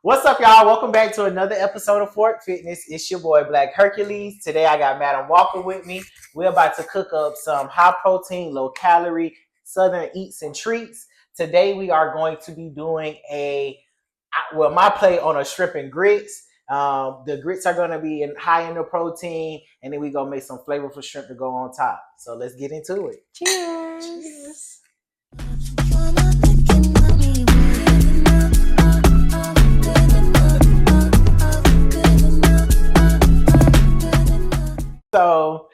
What's up, y'all? Welcome back to another episode of Fork Fitness. It's your boy, Black Hercules. Today, I got Madam Walker with me. We're about to cook up some high-protein, low-calorie Southern eats and treats. Today, we are going to be doing my plate on a shrimp and grits. The grits are going to be high in the protein, and then we're going to make some flavorful shrimp to go on top. So, let's get into it. Cheers. Cheers. So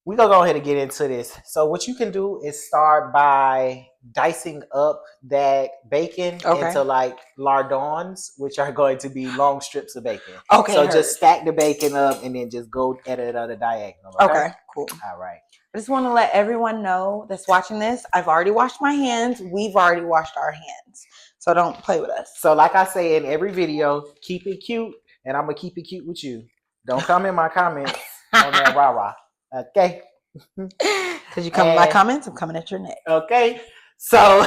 we're going to go ahead and get into this. So what you can do is start by dicing up that bacon into like lardons, which are going to be long strips of bacon. Okay. So just stack the bacon up and then just go at it on the diagonal. Okay, cool. All right. I just want to let everyone know that's watching this, I've already washed my hands. We've already washed our hands. So don't play with us. So like I say in every video, keep it cute, and I'm going to keep it cute with you. Don't come in my comments on that rah-rah. Okay? Because you come in my comments, I'm coming at your neck. Okay? So,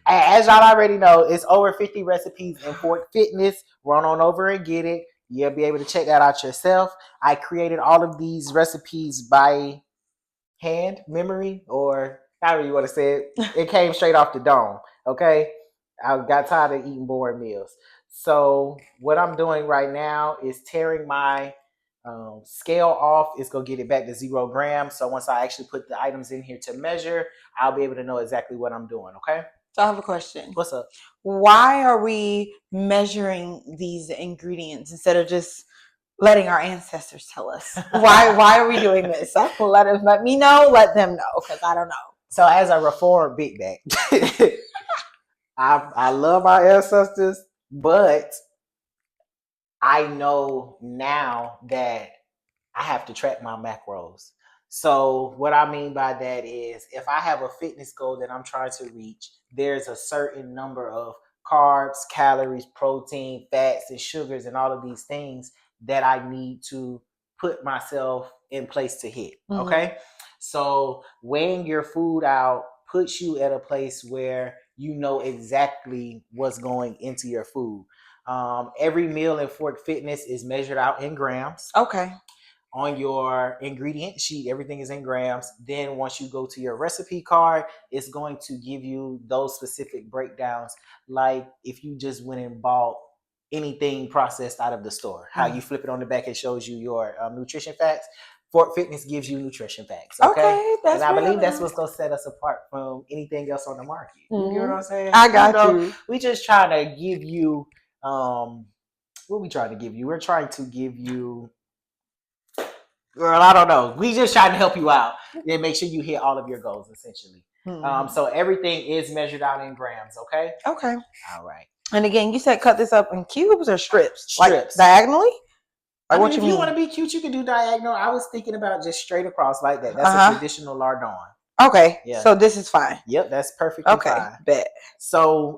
as y'all already know, it's over 50 recipes in Fork Fitness. Run on over and get it. You'll be able to check that out yourself. I created all of these recipes by hand, memory, or however you want to say it. It came straight off the dome. Okay? I got tired of eating boring meals. So, what I'm doing right now is tearing my scale off. It's going to get it back to 0 grams. So once I actually put the items in here to measure, I'll be able to know exactly what I'm doing. Okay. So I have a question. What's up? Why are we measuring these ingredients instead of just letting our ancestors tell us? Why are we doing this? Let me know. Let them know, because I don't know. So as a reformed big bag, I love our ancestors, but I know now that I have to track my macros. So what I mean by that is if I have a fitness goal that I'm trying to reach, there's a certain number of carbs, calories, protein, fats, and sugars, and all of these things that I need to put myself in place to hit. Mm-hmm. Okay. So weighing your food out puts you at a place where you know exactly what's going into your food. Every meal in Fork Fitness is measured out in grams. Okay. On your ingredient sheet, everything is in grams. Then once you go to your recipe card, it's going to give you those specific breakdowns. Like if you just went and bought anything processed out of the store, how you flip it on the back, it shows you your nutrition facts. Fork Fitness gives you nutrition facts. Okay, and I believe that's what's going to set us apart from anything else on the market. You get what I'm saying? I got you. We just trying to give you what we trying to give you? We're trying to give you, girl, I don't know. We just trying to help you out and make sure you hit all of your goals, essentially. Mm-hmm. So everything is measured out in grams, okay? Okay. All right. And again, you said cut this up in cubes or strips? Strips. Like diagonally? Like if you want to be cute, you can do diagonal. I was thinking about just straight across like that. That's a traditional lardon. Okay. Yeah. So this is fine. Yep, that's perfectly fine. Bet. So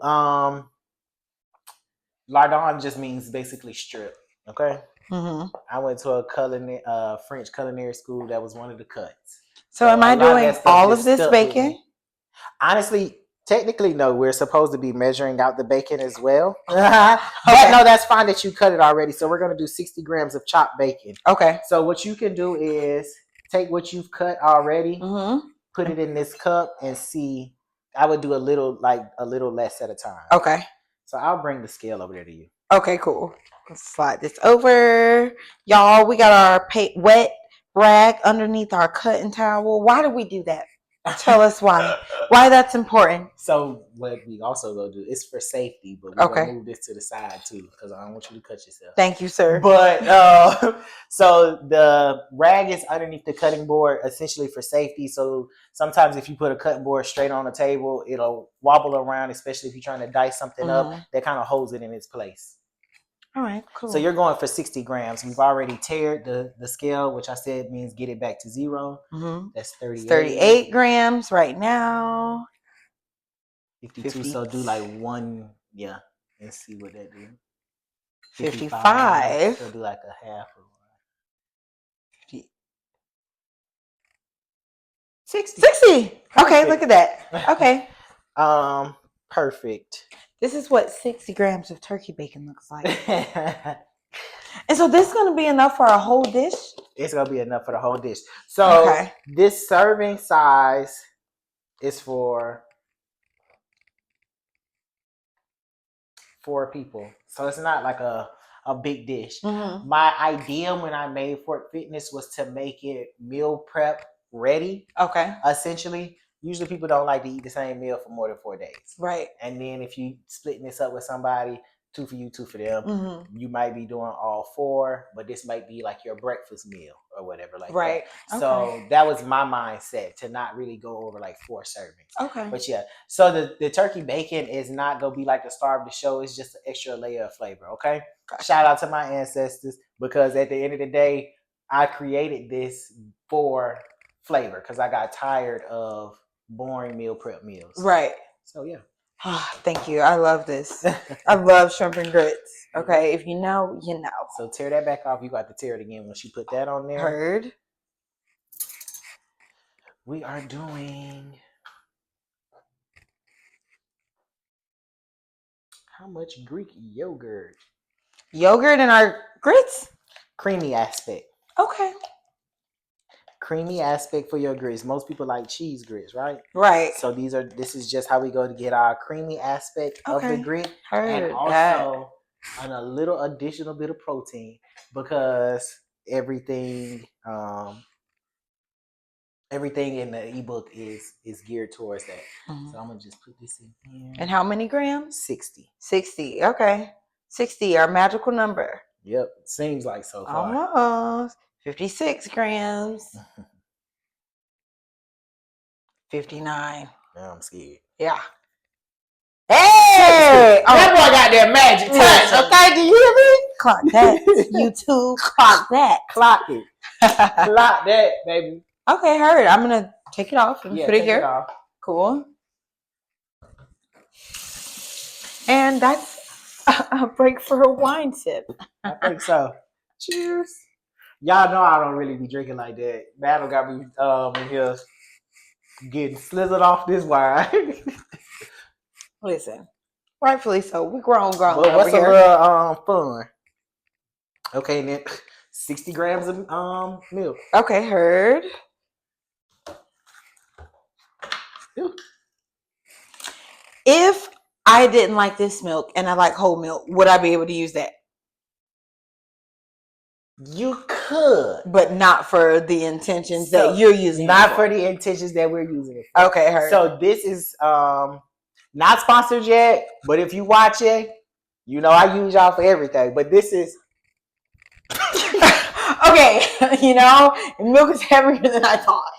lardon just means basically strip. Okay. Mm-hmm. I went to a French culinary school. That was one of the cuts. So am I doing all of this bacon? Honestly, technically, no. We're supposed to be measuring out the bacon as well. But no, that's fine that you cut it already. So we're going to do 60 grams of chopped bacon. Okay. So what you can do is take what you've cut already, put it in this cup, and see. I would do a little less at a time. Okay. So I'll bring the scale over there to you. Okay, cool. Let's slide this over. Y'all, we got our wet rag underneath our cutting towel. Why do we do that? Tell us why. Why that's important. So what we also go do is for safety, but we're going to move this to the side too because I don't want you to cut yourself. Thank you, sir. But so the rag is underneath the cutting board essentially for safety. So sometimes if you put a cutting board straight on the table, it'll wobble around, especially if you're trying to dice something up. That kind of holds it in its place. All right, cool. So you're going for 60 grams. We've already teared the scale, which I said means get it back to 0. Mm-hmm. That's 38. It's 38 grams right now. 52. 50. So do like one, yeah. Let's see what that do. 55. So do like a half of 50. 60. Okay, look at that. Okay. perfect. This is what 60 grams of turkey bacon looks like. And so this is going to be enough for a whole dish? It's going to be enough for the whole dish. So this serving size is for 4 people. So it's not like a big dish. Mm-hmm. My idea when I made Fort Fitness was to make it meal prep ready. Okay. Essentially, usually people don't like to eat the same meal for more than 4 days. Right. And then if you splitting this up with somebody, 2 for you, 2 for them, mm-hmm. you might be doing all 4, but this might be like your breakfast meal or whatever like right. that. So that was my mindset, to not really go over like 4 servings. Okay. But yeah, so the turkey bacon is not going to be like the star of the show. It's just an extra layer of flavor, okay? Gotcha. Shout out to my ancestors, because at the end of the day, I created this for flavor because I got tired of boring meal prep meals. Right. So yeah. Thank you. I love this. I love shrimp and grits. Okay, if you know, you know. So tear that back off. You got to tear it again once you put that on there. Heard. We are doing how much Greek yogurt? Yogurt in our grits? Creamy aspect. Okay. Creamy aspect for your grits. Most people like cheese grits, right? Right. So this is just how we go to get our creamy aspect of the grit. Heard and also on a little additional bit of protein, because everything in the ebook is geared towards that. Mm-hmm. So I'm gonna just put this in here. And how many grams? 60. 60. Okay. 60, our magical number. Yep. Seems like so far. Almost. 56 grams. 59. Now I'm scared. Yeah. Hey! That boy got that magic touch. Okay, do you hear me? Clock that. You too. Clock that. Clock it. Clock that, baby. Okay, heard. I'm going to take it off and put it here. Cool. And that's a break for a wine sip. I think so. Cheers. Y'all know I don't really be drinking like that. Battle got me in here getting slizzard off this wine. Listen, rightfully so. We grown. But what's a little fun? Okay, then 60 grams of milk. Okay, heard. Ew. If I didn't like this milk and I like whole milk, would I be able to use that? You could, but not for the intentions that you're using. Not for the intentions that we're using it for. Okay, heard. So this is not sponsored yet, but if you watch it, you know I use y'all for everything. But this is okay. You know, milk is heavier than I thought.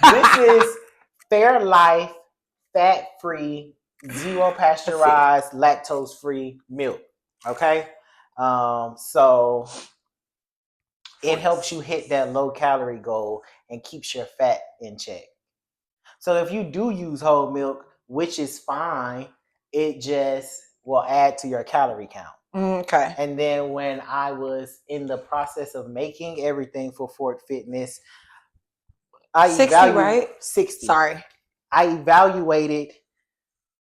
This is Fairlife, fat-free, zero pasteurized, lactose-free milk. Okay. So it helps you hit that low calorie goal and keeps your fat in check. So if you do use whole milk, which is fine, it just will add to your calorie count. Okay. And then when I was in the process of making everything for Fort Fitness, I 60, right? 60. Sorry. I evaluated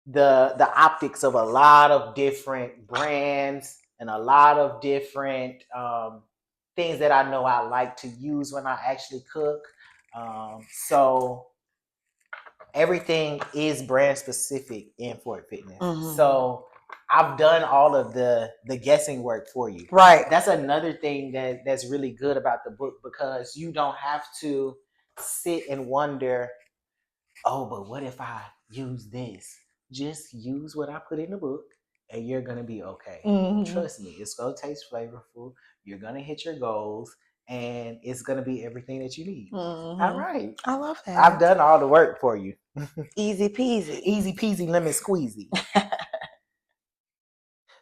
the optics of a lot of different brands and a lot of different things that I know I like to use when I actually cook. So everything is brand specific in Fort Fitness. Mm-hmm. So I've done all of the guessing work for you. Right. That's another thing that's really good about the book, because you don't have to sit and wonder, oh, but what if I use this? Just use what I put in the book and you're going to be okay. Mm-hmm. Trust me, it's going to taste flavorful. You're going to hit your goals and it's going to be everything that you need. Mm-hmm. All right. I love that. I've done all the work for you. Easy peasy. Easy peasy, lemon squeezy.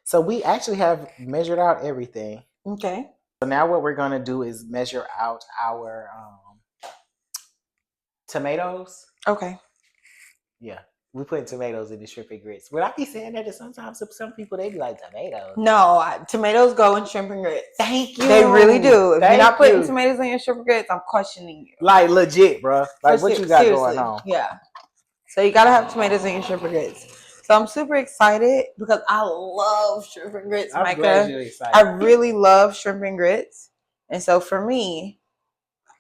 So we actually have measured out everything. Okay. So now what we're going to do is measure out our tomatoes. Okay. Yeah. We put tomatoes in the shrimp and grits. Would I be saying that to sometimes some people, they be like, tomatoes? No, tomatoes go in shrimp and grits. Thank you. They really do. If you're not putting tomatoes in your shrimp and grits, I'm questioning you. Like legit, bro. Like what you got going on? Yeah. So you gotta have tomatoes in your shrimp and grits. So I'm super excited because I love shrimp and grits, I'm Micah. glad you're excited. I really love shrimp and grits. And so for me,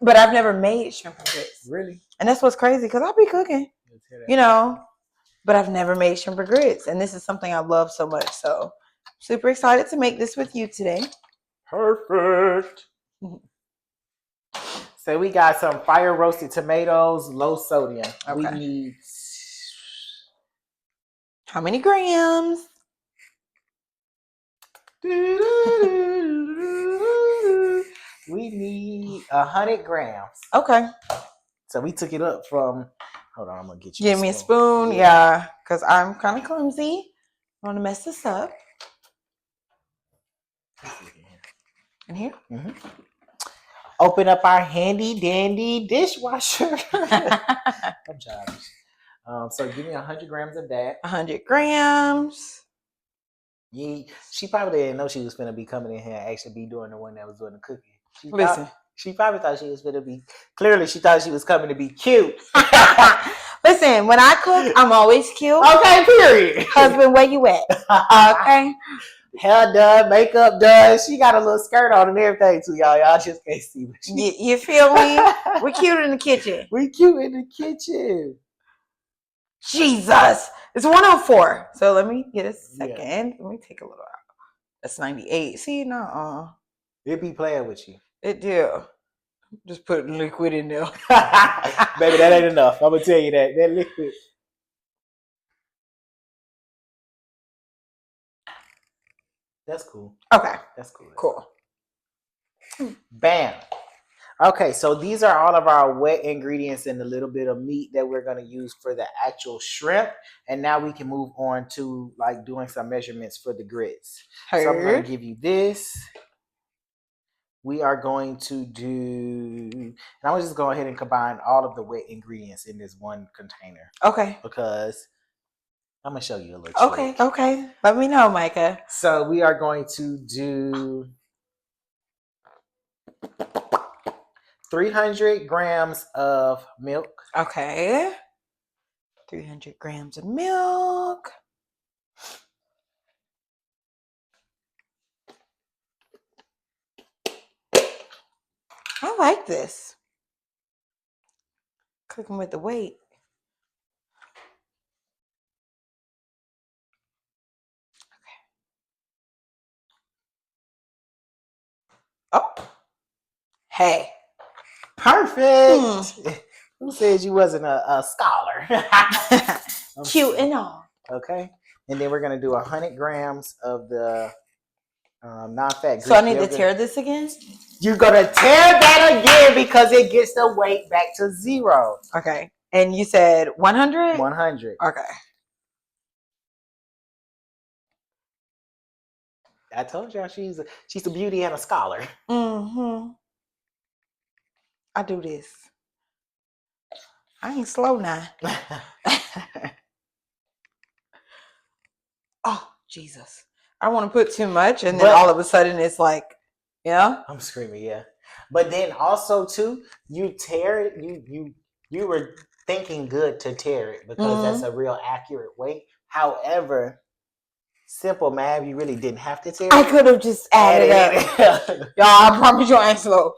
but I've never made shrimp and grits. Really? And that's what's crazy because I'll be cooking, you know, but I've never made shrimp and grits. And this is something I love so much. So super excited to make this with you today. Perfect. So we got some fire roasted tomatoes, low sodium. Okay. We need how many grams? We need 100 grams. Okay. So we took it up from. Hold on, I'm gonna get you. Give me a spoon, yeah, because I'm kind of clumsy. I want to mess this up. In here. Mm-hmm. Open up our handy dandy dishwasher. I'm childish. So give me 100 grams of that. 100 grams. Yeah, she probably didn't know she was gonna be coming in here and actually be doing the one that was doing the cooking. She probably thought she was gonna be. Clearly, she thought she was coming to be cute. Listen, when I cook, I'm always cute. Okay, period. Husband, where you at? Okay. Hair done, makeup done. She got a little skirt on and everything too, y'all. Y'all just can't see. You feel me? We're cute in the kitchen. We cute in the kitchen. Jesus. It's 104. So let me get a second. Yeah. Let me take a little out. That's 98. See, no. It be playing with you. It do. Just put liquid in there. Baby, that ain't enough. I'm gonna tell you that. That liquid. That's cool. Okay. That's cool. Cool. Bam. Okay, so these are all of our wet ingredients and a little bit of meat that we're going to use for the actual shrimp. And now we can move on to like doing some measurements for the grits. So I'm going to give you this. We are going to do, and I'm just go ahead and combine all of the wet ingredients in this one container. Okay. Because I'm going to show you a little trick. Okay. Let me know, Micah. So we are going to do 300 grams of milk. Okay. 300 grams of milk. I like this. Cooking with the weight. Okay. Oh. Hey. Perfect. Who said you wasn't a scholar? Cute and all. Okay. And then we're going to do 100 grams of the non-fat. So I need to tear this again? You're going to tear that again because it gets the weight back to 0. Okay. And you said 100? 100. Okay. I told y'all she's a beauty and a scholar. Mm-hmm. I do this. I ain't slow now. Oh, Jesus. I don't want to put too much and then all of a sudden it's like, yeah. I'm screaming, yeah. But then also too, you tear it, you were thinking good to tear it because that's a real accurate weight. However, simple math, you really didn't have to tear it. I could have just added up. Y'all, I promise you I ain't slow.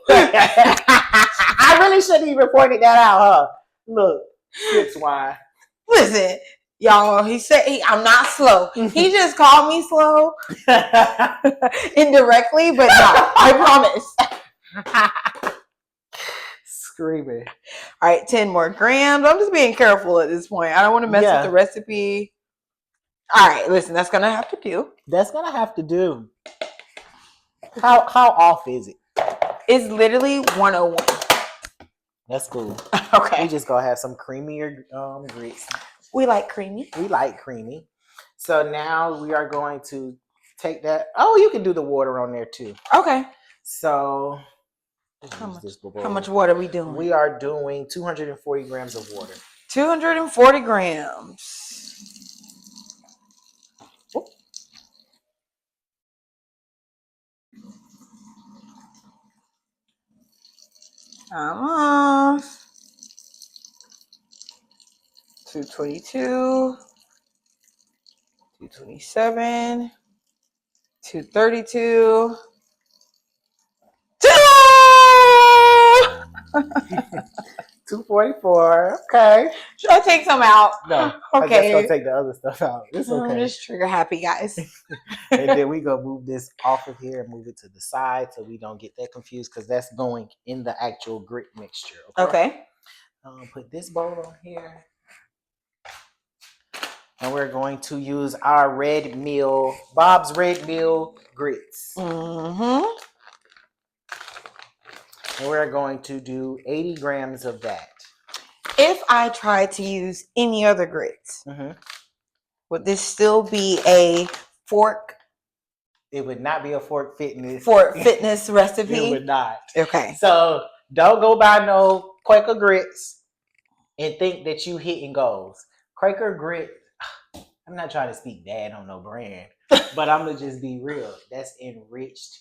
I really shouldn't even pointed that out, huh? Look, it's why. Listen, y'all, he said I'm not slow. He just called me slow indirectly, but no, I promise. Screaming. All right, 10 more grams. I'm just being careful at this point. I don't want to mess with the recipe. All right, listen, that's gonna have to do. That's gonna have to do. How off is it? It's literally 101. That's cool. Okay. We just gonna have some creamier grits. We like creamy. We like creamy. So now we are going to take that. Oh, you can do the water on there too. Okay. So how much water are we doing? We are doing 240 grams of water. 240 grams. Oh. Almost. 222, 227, 232. 244. Okay. Should I take some out? No. Okay. I just gonna take the other stuff out. It's okay. I'm just trigger happy, guys. And then we gonna move this off of here and move it to the side so we don't get that confused because that's going in the actual grit mixture. Okay. Put this bowl on here. And we're going to use our red meal, Bob's Red Meal grits. Mm-hmm. And we're going to do 80 grams of that. If I tried to use any other grits, would this still be a fork? It would not be a fork fitness recipe? It would not. Okay. So don't go buy no Quaker grits and think that you hitting goals. Quaker grit, I'm not trying to speak bad on no brand, but I'm going to just be real. That's enriched.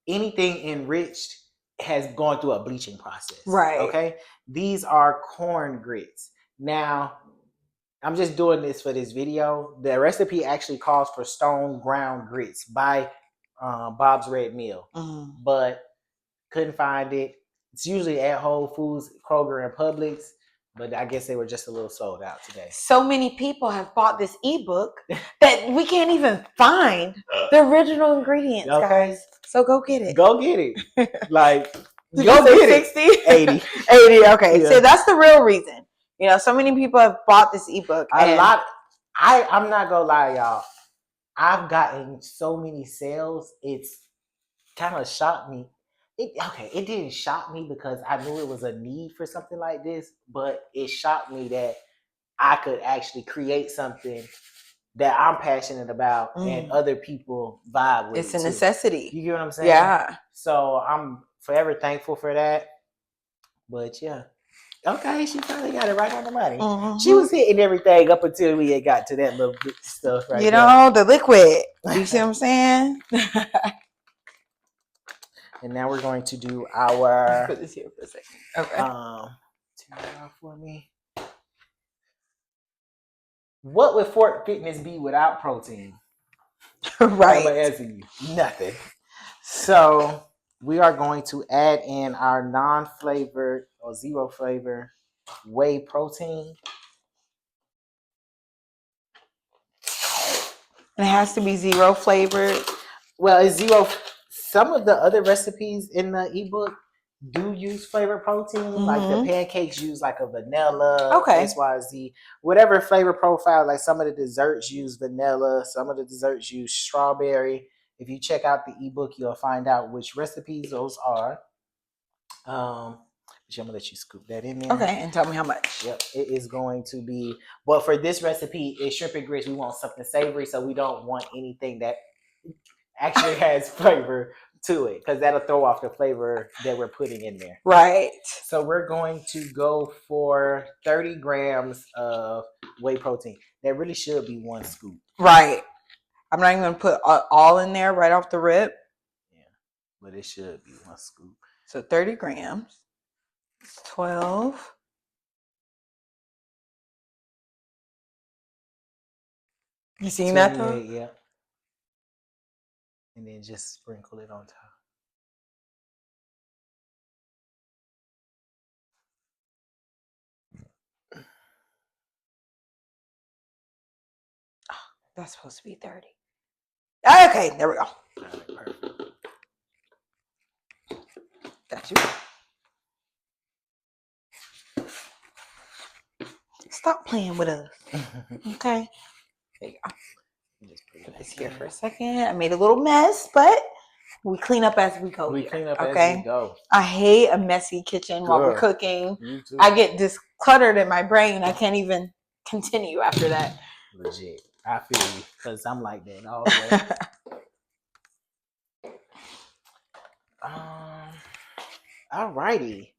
Anything enriched has gone through a bleaching process. Right. Okay. These are corn grits. Now, I'm just doing this for this video. The recipe actually calls for stone ground grits by Bob's Red Meal, but couldn't find it. It's usually at Whole Foods, Kroger, and Publix, but I guess they were just a little sold out today. So many people have bought this ebook that we can't even find the original ingredients, guys. So go get it. Go get it. Like, Did go you get say 60? it. 80. 80, okay. Yeah. So that's the real reason. You know, so many people have bought this ebook. I'm not gonna lie, y'all. I've gotten so many sales. It's kind of shocked me. It didn't shock me because I knew it was a need for something like this, but it shocked me that I could actually create something that I'm passionate about and other people vibe with. It's a necessity. You get what I'm saying? Yeah. So I'm forever thankful for that. But yeah. Okay, she finally got it right on the money. She was hitting everything up until we had got to that little bit stuff right there. You know, the liquid. You see what I'm saying? And now we're going to do our... Put this here for a second. Okay. Turn it off for me. What would Fort Fitness be without protein? Right. I'm going to answer you. Nothing. So we are going to add in our non-flavored or zero flavor whey protein. And it has to be zero flavored. Well, it's zero. Some of the other recipes in the ebook do use flavored protein. Like the pancakes use like a vanilla, XYZ, whatever flavor profile. Like some of the desserts use vanilla, some of the desserts use strawberry. If you check out the ebook, you'll find out which recipes those are. I'm gonna let you scoop that in there. Okay, and tell me how much. Yep, it is going to be. But for this recipe, it's shrimp and grits. We want something savory, so we don't want anything that actually has flavor to it, because that'll throw off the flavor that we're putting in there. Right. So we're going to go for 30 grams of whey protein. That really should be one scoop. Right. I'm not even going to put all in there right off the rip. Yeah, but it should be one scoop. So 30 grams. 12. You seen that though? Yeah. And then just sprinkle it on top. Oh, that's supposed to be 30. Okay, there we go. All right, perfect. Got you. Stop playing with us. Okay. There you go. Just put this here for a second. I made a little mess, but we clean up as we go. We clean up as we go. I hate a messy kitchen while we're cooking. Me too. I get cluttered in my brain. I can't even continue after that. Legit. I feel you, because I'm like that all the way. Alrighty.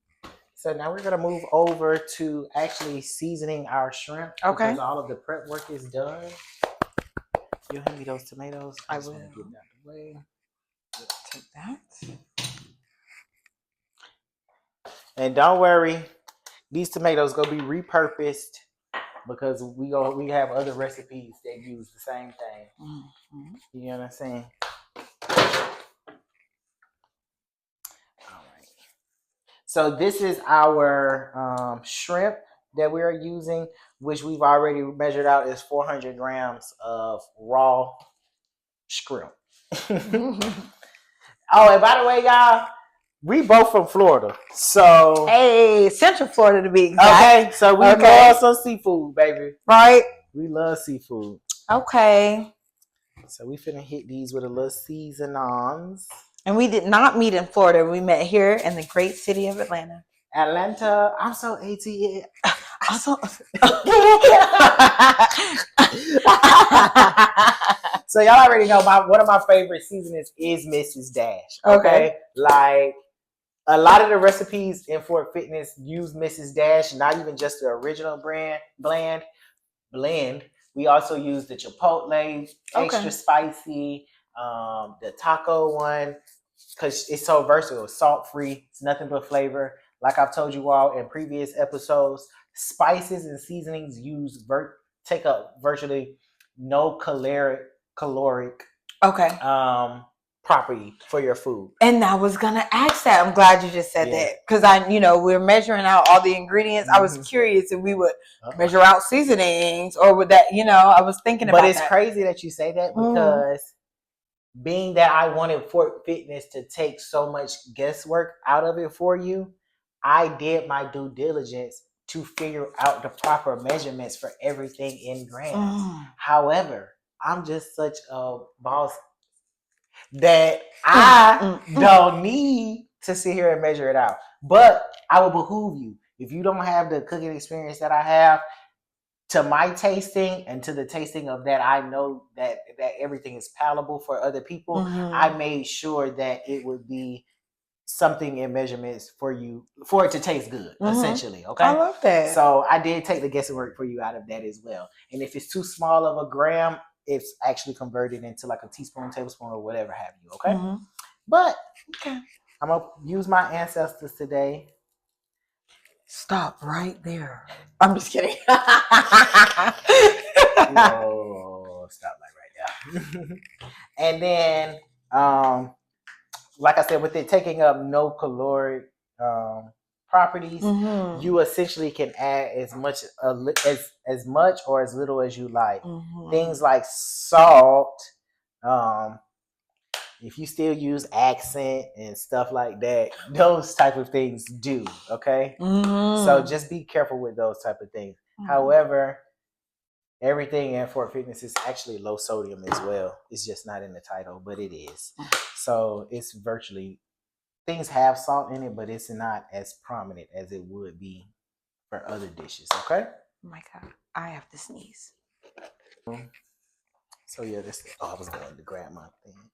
So now we're going to move over to actually seasoning our shrimp. Okay. Because all of the prep work is done. You'll hand me those tomatoes. I will. Get that away. Take that. And don't worry, these tomatoes going to be repurposed because we have other recipes that use the same thing. Mm-hmm. You know what I'm saying? All right. So this is our shrimp that we are using, which we've already measured out is 400 grams of raw shrimp. Oh, and by the way, y'all, we both from Florida. So hey, Central Florida to be exact. Okay, so we love some seafood, baby. Right? We love seafood. Okay. So we finna hit these with a little seasonings. And we did not meet in Florida. We met here in the great city of Atlanta. Atlanta. I'm so ATL. So y'all already know one of my favorite seasonings is Mrs. Dash. Okay. Like a lot of the recipes in Fort Fitness use Mrs. Dash, not even just the original blend. We also use the Chipotle extra spicy, the taco one, because it's so versatile, salt free. It's nothing but flavor. Like I've told you all in previous episodes, spices and seasonings take up virtually no caloric property for your food. And I was gonna ask that. I'm glad you just said that, because we're measuring out all the ingredients. I was curious if we would measure out seasonings, or would that, I was thinking about that. But it's crazy that you say that, because being that I wanted Fort Fitness to take so much guesswork out of it for you, I did my due diligence to figure out the proper measurements for everything in grams. However, I'm just such a boss that I don't need to sit here and measure it out. But I will behoove you, if you don't have the cooking experience that I have, to my tasting and to the tasting of that, I know that everything is palatable for other people. I made sure that it would be something in measurements for you, for it to taste good, essentially. Okay. I love that. So I did take the guesswork for you out of that as well. And if it's too small of a gram, it's actually converted into like a teaspoon, tablespoon, or whatever have you. Okay. But I'm going to use my ancestors today. Stop right there. I'm just kidding. No, stop like right there. And then, like I said, with it taking up no caloric properties, you essentially can add as much or as little as you like. Things like salt, if you still use accent and stuff like that, those type of things do. Okay. So just be careful with those type of things. However, everything in Fort Fitness is actually low sodium as well. It's just not in the title, but it is. So it's virtually, things have salt in it, but it's not as prominent as it would be for other dishes. Okay. Oh my God, I have to sneeze. So yeah, I was going to grab my thing.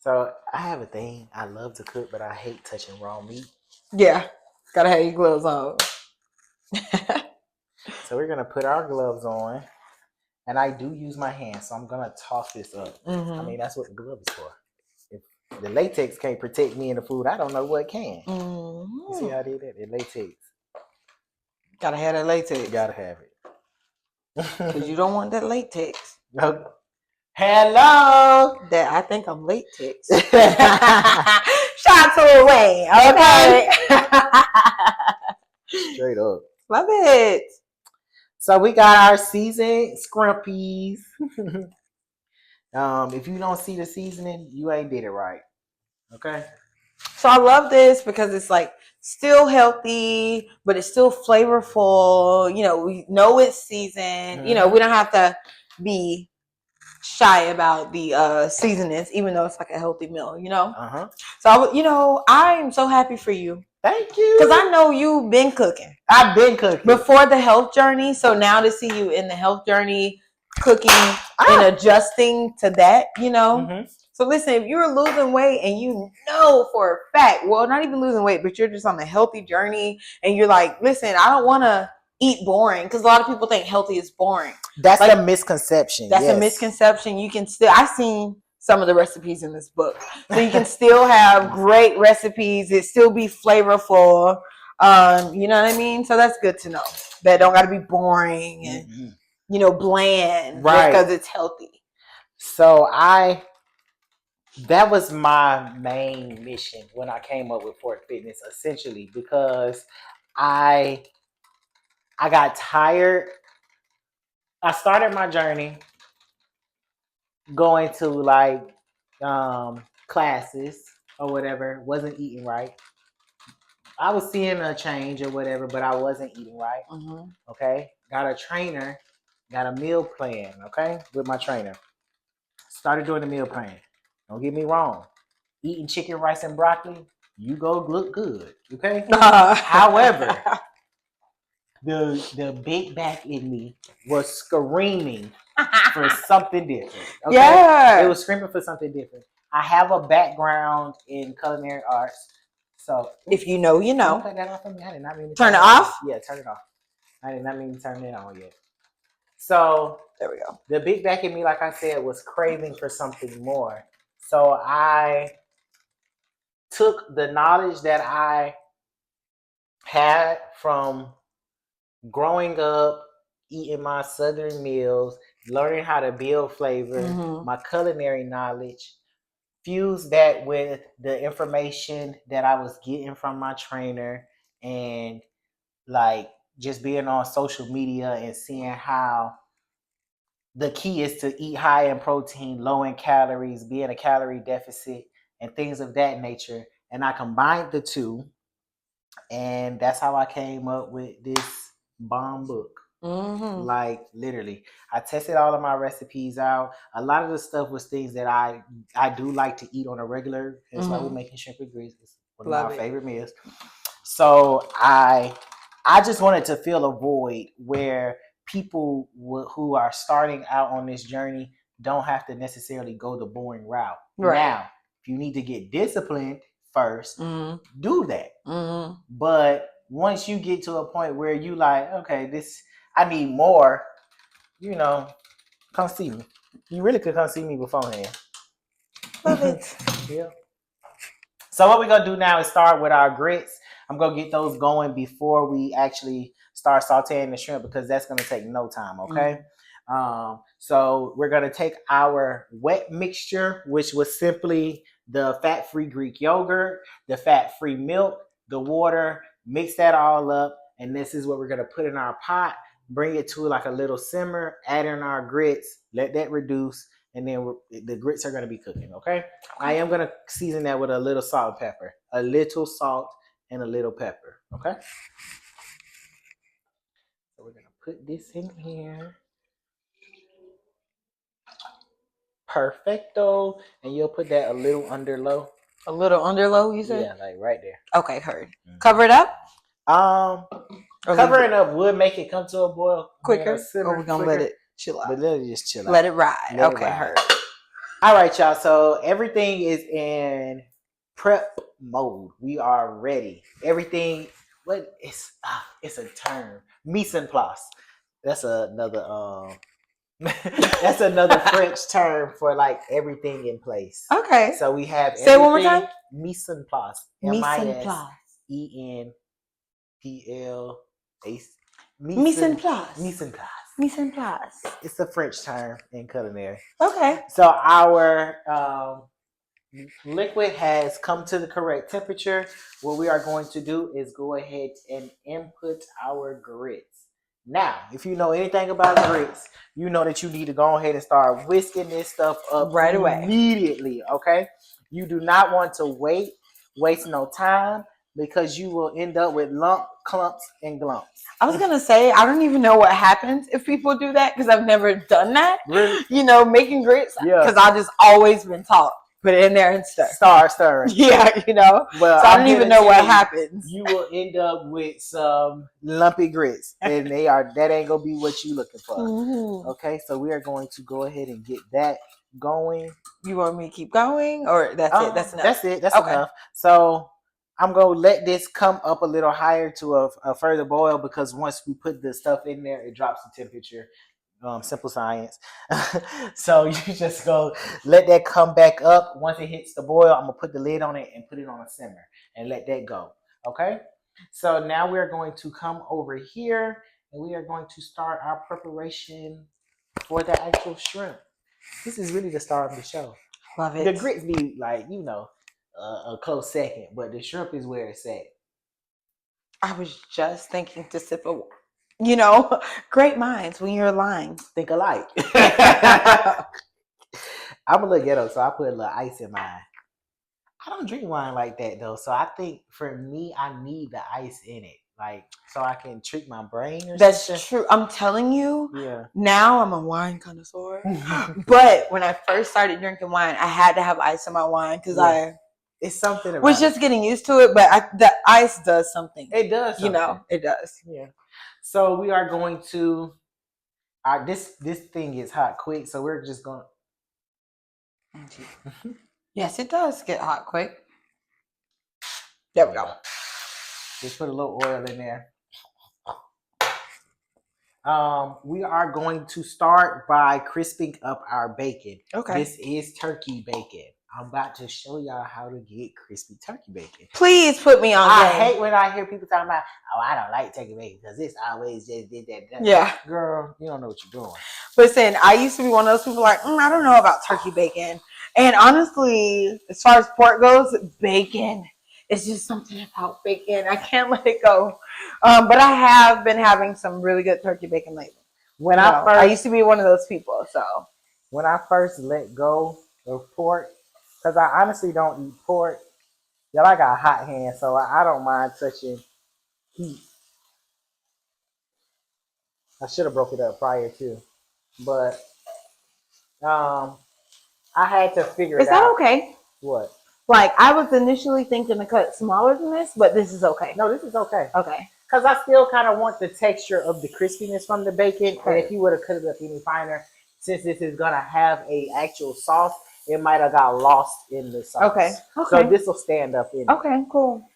So I have a thing. I love to cook, but I hate touching raw meat. Yeah, gotta have your gloves on. So we're gonna put our gloves on, and I do use my hands, so I'm gonna toss this up. I mean, that's what the glove is for. If the latex can't protect me in the food, I don't know what can. You see how I did that? The latex. Gotta have that latex. Gotta have it. Because you don't want that latex. No. Hello. That I think I'm latex. Shout to Lil Wayne. Okay. Straight up. Love it. So we got our seasoned scrumpies. If you don't see the seasoning, you ain't did it right. Okay. So I love this because it's like still healthy, but it's still flavorful. We know it's seasoned. We don't have to be shy about the seasonings, even though it's like a healthy meal. So I'm so happy for you. Thank you. Because I know you've been cooking. I've been cooking before the health journey. So now to see you in the health journey, cooking and adjusting to that, So listen, if you're losing weight and you know for a fact, well, not even losing weight, but you're just on a healthy journey and you're like, listen, I don't want to eat boring, because a lot of people think healthy is boring. That's a misconception. That's a misconception. You can still, I've seen some of the recipes in this book, so you can still have great recipes. It still be flavorful. You know what I mean? So that's good to know. That don't got to be boring and bland just because it's healthy. So that was my main mission when I came up with Fork Fitness, essentially, because I got tired. I started my journey going to like classes or whatever, wasn't eating right. I was seeing a change or whatever, but I wasn't eating right. Okay. Got a trainer, got a meal plan, okay, with my trainer. Started doing the meal plan. Don't get me wrong. Eating chicken, rice, and broccoli, you go look good. Okay. However, the big back in me was screaming for something different. Okay? Yeah. It was screaming for something different. I have a background in culinary arts. So if you know, you know. Cut that off for me. I did not mean to turn it off. Yeah, turn it off. I did not mean to turn it on yet. So there we go. The big back in me, like I said, was craving for something more. So I took the knowledge that I had from growing up, eating my Southern meals, learning how to build flavor, my culinary knowledge, fuse that with the information that I was getting from my trainer, and like just being on social media and seeing how the key is to eat high in protein, low in calories, be in a calorie deficit, and things of that nature. And I combined the two, and that's how I came up with this bomb book. Like literally, I tested all of my recipes out. A lot of the stuff was things that I do like to eat on a regular. That's why we're making shrimp and grits. It's one of my favorite meals. So I just wanted to fill a void where people who are starting out on this journey don't have to necessarily go the boring route. Right. Now, if you need to get disciplined first, do that. But once you get to a point where you like, okay, I need more, come see me. You really could come see me beforehand. Love it. Yeah. So what we're going to do now is start with our grits. I'm going to get those going before we actually start sauteing the shrimp, because that's going to take no time, okay? So we're going to take our wet mixture, which was simply the fat-free Greek yogurt, the fat-free milk, the water, mix that all up, and this is what we're going to put in our pot, bring it to like a little simmer, add in our grits, let that reduce, and then the grits are going to be cooking, okay? I am going to season that with a little salt and pepper. A little salt and a little pepper, okay? So we're going to put this in here. Perfecto. And you'll put that a little under low. A little under low, you said? Yeah, like right there. Okay, heard. Cover it up? Covering up would make it come to a boil quicker. Or we're going to let it chill out? But let it just chill out. Let it ride. Okay, heard. All right, y'all. So everything is in prep mode. We are ready. Everything. It's a term. Mise en place. That's another that's another French term for like everything in place. Okay. So we have say it one more time. Mise en place. Mise en place. MISENPLACE. Mise en place. Mise en place. Mise en place. It's a French term in culinary. Okay. So our liquid has come to the correct temperature. What we are going to do is go ahead and input our grits. Now, if you know anything about grits, you know that you need to go ahead and start whisking this stuff up right away. Immediately, okay? You do not want to waste no time, because you will end up with clumps, and glumps. I was going to say, I don't even know what happens if people do that, because I've never done that. Really? Making grits, because I've just always been taught. Put it in there and stir. Start stirring. Yeah, Well, so I don't even know what happens. You will end up with some lumpy grits, and that ain't gonna be what you looking for. Okay, so we are going to go ahead and get that going. You want me to keep going, or that's it? That's enough. That's it. That's enough. So I'm gonna let this come up a little higher to a further boil, because once we put the stuff in there, it drops the temperature. Simple science. So you just go let that come back up. Once it hits the boil, I'm gonna put the lid on it and put it on a simmer and let that go. Okay. So now we're going to come over here and we are going to start our preparation for the actual shrimp. This is really the star of the show. Love it. The grits be like, a close second, but the shrimp is where it's at. I was just thinking to sip a, great minds when you're lying. Think alike. I'm a little ghetto, so I put a little ice in mine. I don't drink wine like that though, so I think for me, I need the ice in it, like so I can treat my brain. That's something. true. I'm telling you. Yeah. Now I'm a wine connoisseur, but when I first started drinking wine, I had to have ice in my wine because it's something about was just getting used to it. But the ice does something. It does. Something. It does. Yeah. So we are going to. This thing is hot quick, so we're just going. Yes, it does get hot quick. There we go. Just put a little oil in there. We are going to start by crisping up our bacon. Okay. This is turkey bacon. I'm about to show y'all how to get crispy turkey bacon. Please put me on. I hate when I hear people talking about, I don't like turkey bacon because it's always just did that. Yeah. Girl, you don't know what you're doing. Listen, I used to be one of those people like, I don't know about turkey bacon. And honestly, as far as pork goes, bacon. It's just something about bacon. I can't let it go. But I have been having some really good turkey bacon lately. I used to be one of those people. So when I first let go of pork, because I honestly don't eat pork, y'all, I got hot hands, so I don't mind touching heat. I should have broke it up prior to, but I had to figure it out. Is that okay? What? Like, I was initially thinking to cut smaller than this, but this is okay. No, this is okay. Okay. Because I still kind of want the texture of the crispiness from the bacon. Okay. And if you would have cut it up any finer, since this is going to have a actual sauce, it might have got lost in the sauce. Okay. So this will stand up in it. Okay, cool.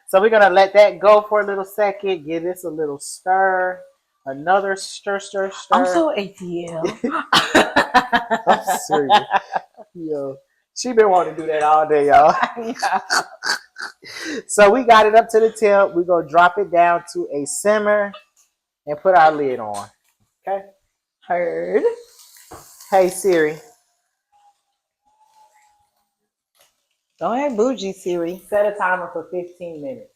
So we're going to let that go for a little second. Give this a little stir. Another stir. I'm so ATL. I'm serious. Yo. She been wanting to do that all day, y'all. Yeah. So we got it up to the temp. We're going to drop it down to a simmer and put our lid on. Okay? Heard. Hey, Siri. Go ahead, bougie Siri. Set a timer for 15 minutes.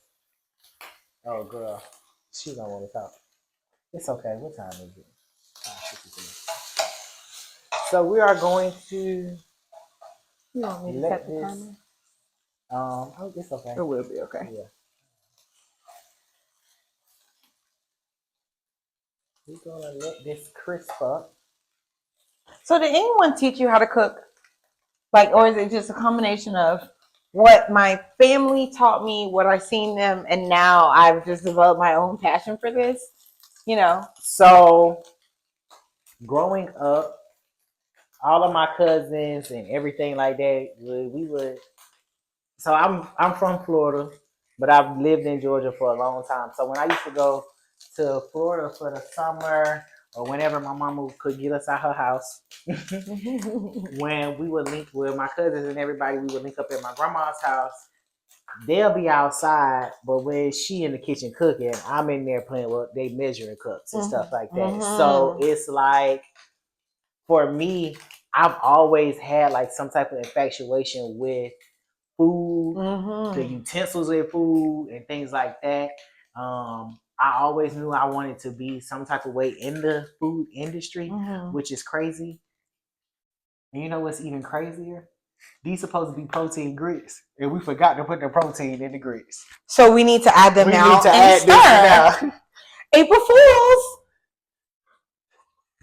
Oh, girl. She don't want to talk. It's okay. What time is it? So we are going to... You want me to set the timer? It's okay. It will be okay. Yeah. We're gonna let this crisp up. So did anyone teach you how to cook? Like, or is it just a combination of what my family taught me, what I've seen them, and now I've just developed my own passion for this? So growing up, all of my cousins and everything like that, we would. So I'm from Florida, but I've lived in Georgia for a long time. So when I used to go to Florida for the summer, or whenever my mama could get us out her house, when we would link with my cousins and everybody, we would link up at my grandma's house. They'll be outside, but when she in the kitchen cooking, I'm in there playing with they measuring cups and stuff like that. So it's like, for me, I've always had like some type of infatuation with food, the utensils in food and things like that. I always knew I wanted to be some type of way in the food industry, which is crazy. And you know what's even crazier? These supposed to be protein grits, and we forgot to put the protein in the grits. So we need to add them now. We need to add this now. April Fools.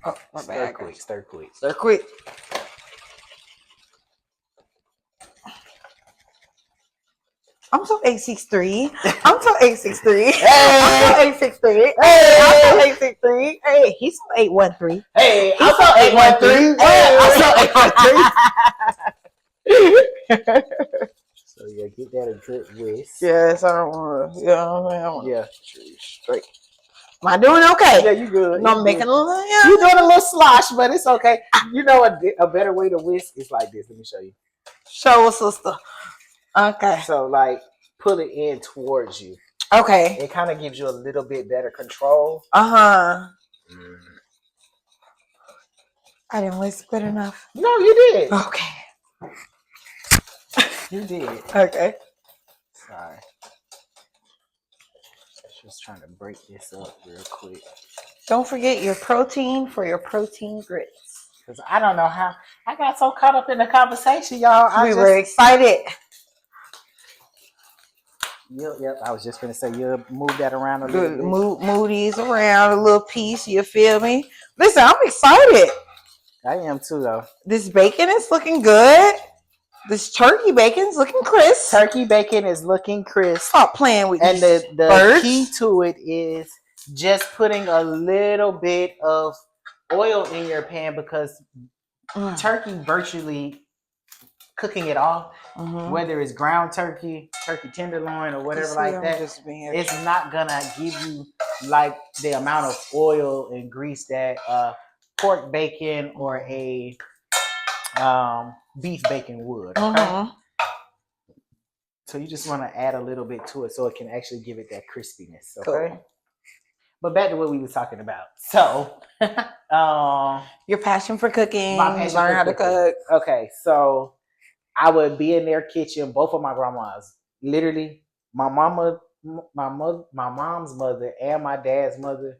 Oh, my bad. Stir quick. I'm so 863. I'm so 863. Hey. I'm so 863. Hey, I'm so 863. Hey, he's so 813. Hey, I'm so 813. Hey, I'm so 813. So yeah, get that a good whisk. Yes, I don't want to. Yeah, straight. Am I doing okay? Yeah, you good. I'm making a little. Yeah. You're doing a little slosh, but it's okay. You know a better way to whisk is like this. Let me show you. Show us, sister. Okay. So like, pull it in towards you. Okay. It kind of gives you a little bit better control. I didn't whisk good enough. No, you did. Okay. You did. Okay. Sorry. Just trying to break this up real quick. Don't forget your protein for your protein grits. Because I don't know how I got so caught up in the conversation, y'all. We were excited. Yep. I was just gonna say you'll move that around a little bit. Move these around a little piece. You feel me? Listen, I'm excited. I am too, though. This bacon is looking good. This turkey bacon's looking crisp. Turkey bacon is looking crisp. Stop playing with and these the birds. key to it is just putting a little bit of oil in your pan, because turkey virtually cooking it off, whether it's ground turkey tenderloin, or whatever like that, it's not gonna give you like the amount of oil and grease that pork bacon or a beef bacon would. Okay? So you just want to add a little bit to it so it can actually give it that crispiness. Okay. Cool. But back to what we were talking about. So your passion for cooking, learn how to cook. Okay, so I would be in their kitchen, both of my grandmas. Literally, my mom's mother and my dad's mother,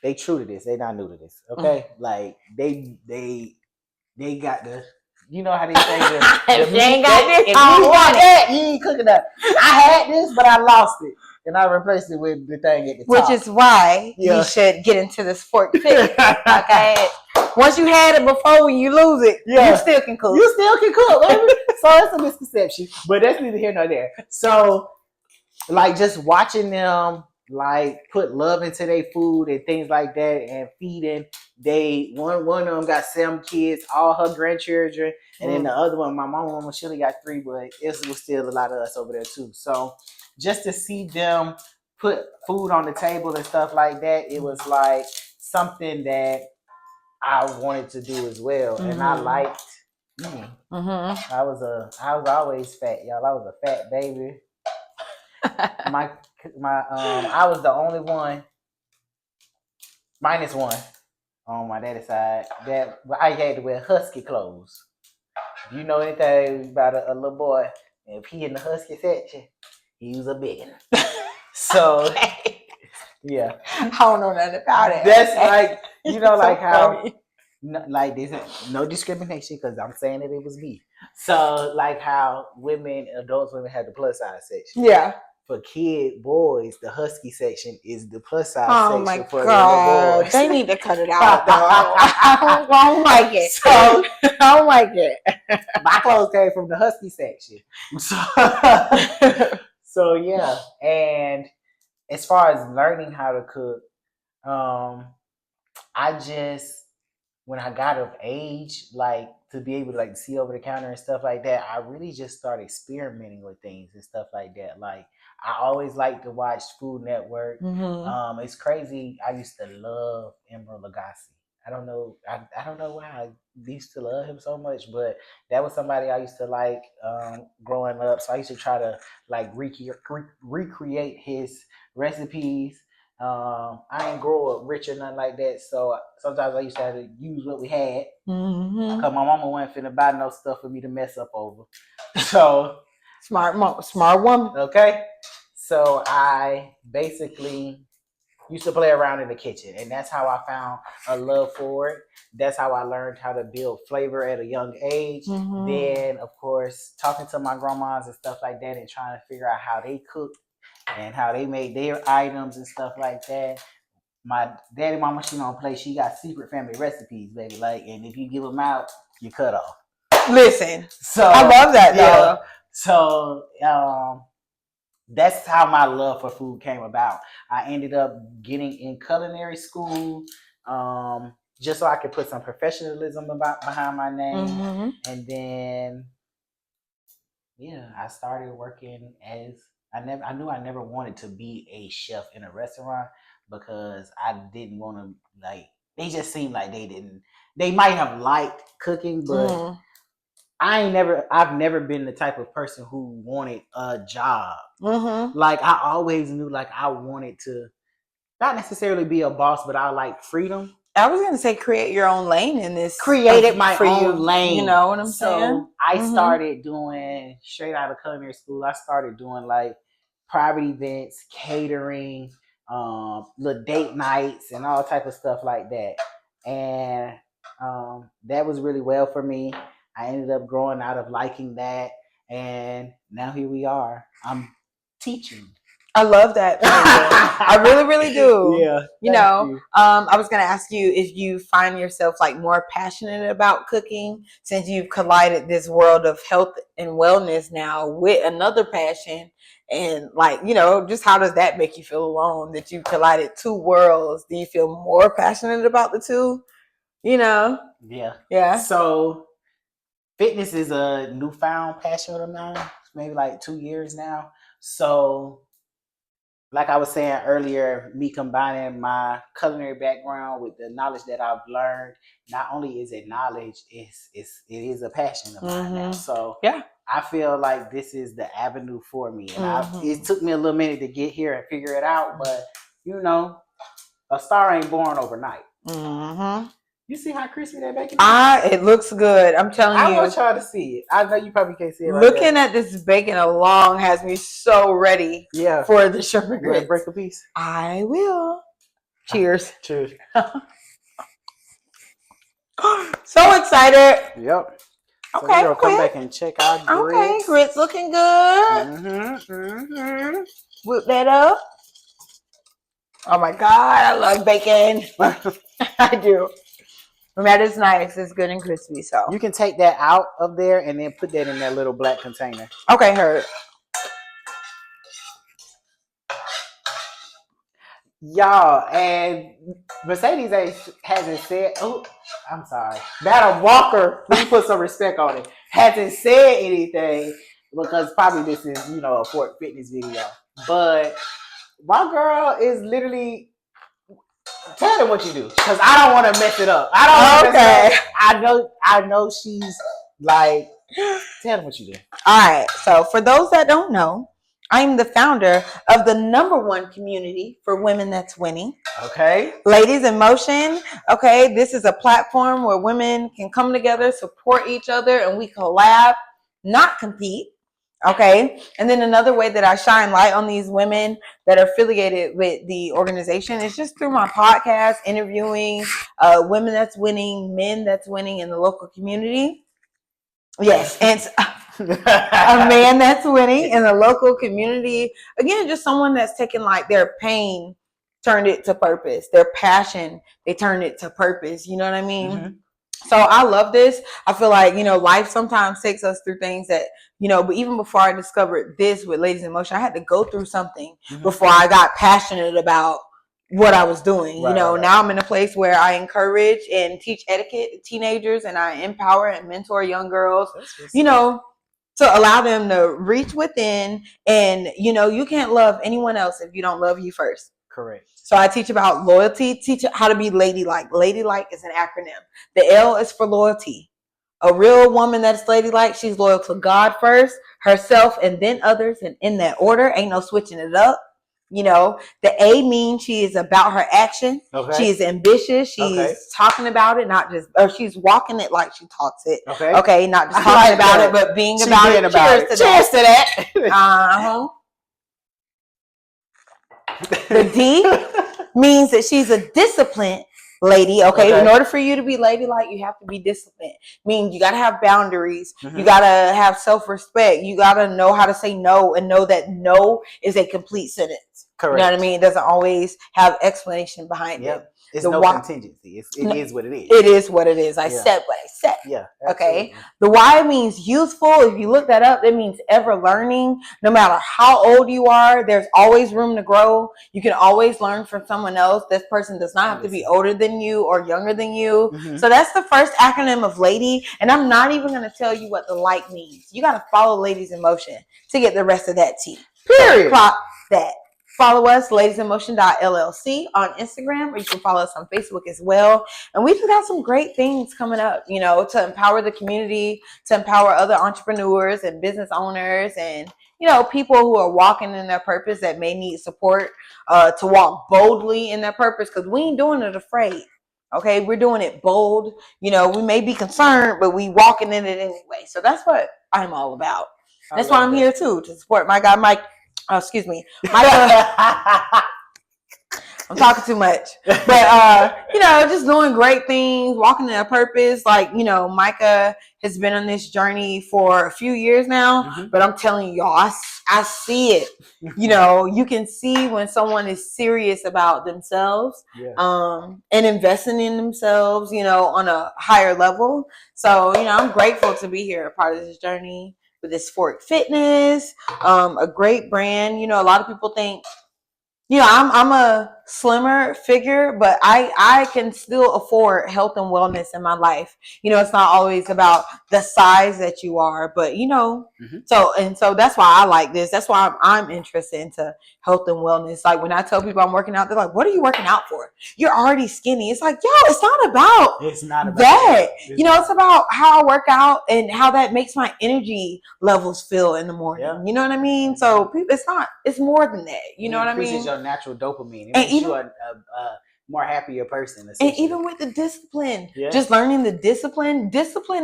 they true to this. They not new to this. Okay. Like they got the, you know how they say the they ain't got this. If you want that, you ain't cooking that. I had this, but I lost it, and I replaced it with the thing at the top. Which is why you should get into the sport pit. Okay. Once you had it before, when you lose it, you still can cook. You still can cook, baby. So it's a misconception, but that's neither here nor there. So, like, just watching them like put love into their food and things like that, and feeding. One of them got 7 kids, all her grandchildren, and then the other one, my mom, she only got 3, but it was still a lot of us over there too. So just to see them put food on the table and stuff like that, it was like something that I wanted to do as well, and I liked. I was always fat, y'all. I was a fat baby. my I was the only one, minus one, on my daddy's side, that I had to wear husky clothes. If you know anything about a little boy, if he in the husky section, he was a biggin. So yeah, I don't know nothing about it. That's like, you know, like how like there's no discrimination, because I'm saying that it was me. So like how adult women have the plus size section. Yeah. For boys, the husky section is the plus size section for the little boys. They need to cut it out, though. I don't like it. So I don't like it. My clothes came from the husky section. So yeah, and as far as learning how to cook, I just, when I got of age, like to be able to like see over the counter and stuff like that, I really just started experimenting with things and stuff like that. Like I always liked to watch Food Network. It's crazy. I used to love Emeril Lagasse. I don't know why I used to love him so much, but that was somebody I used to like growing up. So I used to try to like recreate his recipes. I ain't grow up rich or nothing like that, so sometimes I used to have to use what we had, because my mama wasn't finna buy no stuff for me to mess up over. So smart woman. Okay, so I basically used to play around in the kitchen, and that's how I found a love for it. That's how I learned how to build flavor at a young age. Then, of course, talking to my grandmas and stuff like that, and trying to figure out how they cooked and how they made their items and stuff like that. My daddy mama, she don't play. She got secret family recipes, baby. Like, and if you give them out, you cut off. Listen, so I love that, though. So that's how my love for food came about. I ended up getting in culinary school, just so I could put some professionalism behind my name, and then I started working as I knew I never wanted to be a chef in a restaurant, because I didn't want to, like, they just seemed like they might have liked cooking, but I've never been the type of person who wanted a job. Like I always knew like I wanted to not necessarily be a boss, but I like freedom. I was gonna say create your own lane in this. Created my for own you. lane. You know what I'm So saying? I started doing straight out of culinary school. I started doing like private events, catering, little date nights, and all type of stuff like that. And that was really well for me. I ended up growing out of liking that, and now here we are. I'm teaching. I love that. I really, really do. Yeah. You know, I was going to ask you if you find yourself like more passionate about cooking since you've collided this world of health and wellness now with another passion. And like, you know, just how does that make you feel alone that you've collided two worlds? Do you feel more passionate about the two? You know? Yeah. Yeah. So fitness is a newfound passion of mine, maybe like 2 years now. So like I was saying earlier, me combining my culinary background with the knowledge that I've learned, not only is it knowledge, it is a passion of mine now. So yeah, I feel like this is the avenue for me. And it took me a little minute to get here and figure it out, but you know, a star ain't born overnight. You see how crispy that bacon is? It looks good. I'm telling you. I want y'all to see it. I know you probably can't see it right Looking at this bacon alone has me so ready for the shrimp and grits. Break a piece? I will. Cheers. Cheers. So excited. Yep. So okay, we'll come back and check our grits. Okay, grits looking good. Whip that up. Oh my God, I love bacon. I do. And that is nice. It's good and crispy. So you can take that out of there and then put that in that little black container. Okay, heard. Y'all, and Mercedes hasn't said, oh, I'm sorry. Battle Walker, we put some respect on it, hasn't said anything because probably this is, you know, a Fort Fitness video. But my girl is literally, tell them what you do because I don't want to mess it up. I don't mess it up. I know she's like, tell them what you do. All right. So for those that don't know, I'm the founder of the #1 community for women that's winning. Okay. Ladies in Motion. Okay. This is a platform where women can come together, support each other, and we collab, not compete. Okay. And then another way that I shine light on these women that are affiliated with the organization is just through my podcast, interviewing women that's winning, men that's winning in the local community. Yes. And a man that's winning in the local community. Again, just someone that's taken like their pain, turned it to purpose. Their passion, they turned it to purpose. You know what I mean? So I love this. I feel like, you know, life sometimes takes us through things that, you know, but even before I discovered this with Ladies in Motion, I had to go through something before I got passionate about what I was doing. You know, now I'm in a place where I encourage and teach etiquette to teenagers, and I empower and mentor young girls, you know, to allow them to reach within. And, you know, you can't love anyone else if you don't love you first. Correct. So I teach about loyalty, teach how to be ladylike. Ladylike is an acronym. The L is for loyalty. A real woman that's ladylike, she's loyal to God first, herself, and then others, and in that order. Ain't no switching it up. You know, the A means she is about her action. Okay. She is ambitious. She's talking about it, not just, or she's walking it like she talks it. Okay. Not just talking about it, but being about it. Cheers to that. The D means that she's a disciplined lady. Okay. In order for you to be ladylike, you have to be disciplined. Meaning you got to have boundaries. You got to have self-respect. You got to know how to say no and know that no is a complete sentence. Correct. You know what I mean? It doesn't always have explanation behind it. It's no contingency. It is what it is. It is what it is. I said what I said. Yeah. Absolutely. Okay. The Y means youthful. If you look that up, it means ever learning. No matter how old you are, there's always room to grow. You can always learn from someone else. This person does not have to be older than you or younger than you. So that's the first acronym of lady. And I'm not even going to tell you what the like means. You got to follow Ladies in Motion to get the rest of that T. Period. So, clock that. Follow us, ladiesinmotion.llc on Instagram, or you can follow us on Facebook as well. And we just got some great things coming up, to empower the community, to empower other entrepreneurs and business owners and, people who are walking in their purpose that may need support to walk boldly in their purpose, because we ain't doing it afraid. Okay, we're doing it bold. We may be concerned, but we walking in it anyway. So that's what I'm all about. That's why I'm here too, to support my guy Mike. Excuse me, Micah. I'm talking too much, but just doing great things, walking in a purpose. Like, Micah has been on this journey for a few years now, but I'm telling you, y'all, I see it. You can see when someone is serious about themselves, and investing in themselves, on a higher level. So, I'm grateful to be here, a part of this journey with this Fork Fitness, a great brand. A lot of people think, I'm a slimmer figure, but I can still afford health and wellness in my life. It's not always about the size that you are, but so that's why I like this. That's why I'm interested into health and wellness. Like when I tell people I'm working out, they're like, "What are you working out for? You're already skinny." It's like, it's not about that. It's about how I work out and how that makes my energy levels feel in the morning. Yeah. You know what I mean? So it's more than that. You know what I mean? Your natural dopamine. It makes you a more happier person. And even with the discipline, just learning the discipline